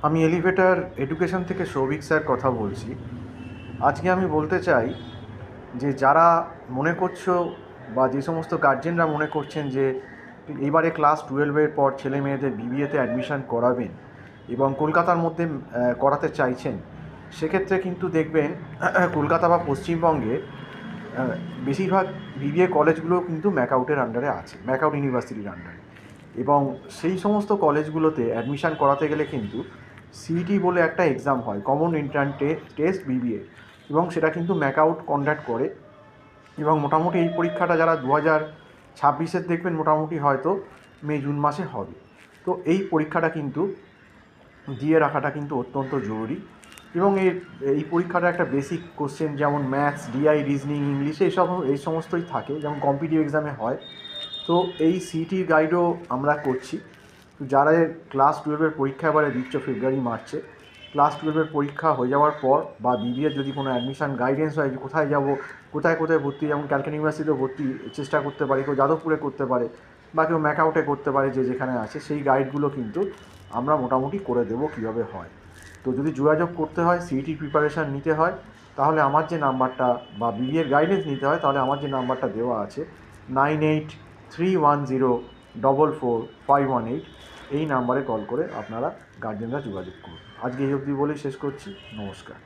আমি elevator education থেকে Souvik sir কথা বলছি। আজকে আমি বলতে চাই যে যারা মনে করছো বা যে সমস্ত গার্জেনরা মনে করছেন যে এবারে ক্লাস 12-এর পর ছেলে মেয়েদের বিবিএতে অ্যাডমিশন করাবেন এবং কলকাতার মধ্যে করাতে চাইছেন, সেক্ষেত্রে কিন্তু দেখবেন কলকাতা বা পশ্চিমবঙ্গে বেশিরভাগ বিবিএ কলেজগুলো কিন্তু ম্যাকআউটের আন্ডারে আছে, ম্যাকআউট ইউনিভার্সিটির আন্ডারে। এবং সেই সমস্ত কলেজগুলোতে অ্যাডমিশান করাতে গেলে কিন্তু সিইটি বলে একটা এক্সাম হয়, কমন এন্ট্রান্স টেস্ট বিবিএ, এবং সেটা কিন্তু ম্যাকআউট কন্ডাক্ট করে। এবং মোটামুটি এই পরীক্ষাটা যারা 2026-এর দেখবেন মোটামুটি হয়তো মে জুন মাসে হবে। তো এই পরীক্ষাটা কিন্তু দিয়ে রাখাটা কিন্তু অত্যন্ত জরুরি। এবং এই পরীক্ষাটা একটা বেসিক কোশ্চেন যেমন ম্যাথস, ডিআই, রিজনিং, ইংলিশে এই সমস্তই থাকে, যেমন কম্পিটিটিভ এক্সামে হয়। তো এই সিইটি গাইডও আমরা করছি। যারা ক্লাস 12-এর পরীক্ষা এবারে দিচ্ছ ফেব্রুয়ারি মার্চে, ক্লাস 12-এর পরীক্ষা হয়ে যাওয়ার পর বা বিবিএর যদি কোনো অ্যাডমিশান গাইডেন্স হয় যে কোথায় যাব, কোথায় কোথায় ভর্তি, যেমন ক্যালকাটা ইউনিভার্সিটিতে ভর্তি চেষ্টা করতে পারে, কেউ যাদবপুরে করতে পারে বা কেউ ম্যাকআউটে করতে পারে, যে যেখানে আছে সেই গাইডগুলো কিন্তু আমরা মোটামুটি করে দেবো কীভাবে হয়। তো যদি যোগাযোগ করতে হয়, সিইটির প্রিপারেশান নিতে হয়, তাহলে আমার যে নাম্বারটা, বা বিবিএর গাইডেন্স নিতে হয় তাহলে আমার যে নাম্বারটা দেওয়া আছে 9831044518, এই নাম্বারে কল করে আপনারা গার্জেনরা যোগাযোগ করুন। আজকে এই অবধি বলেই শেষ করছি। নমস্কার।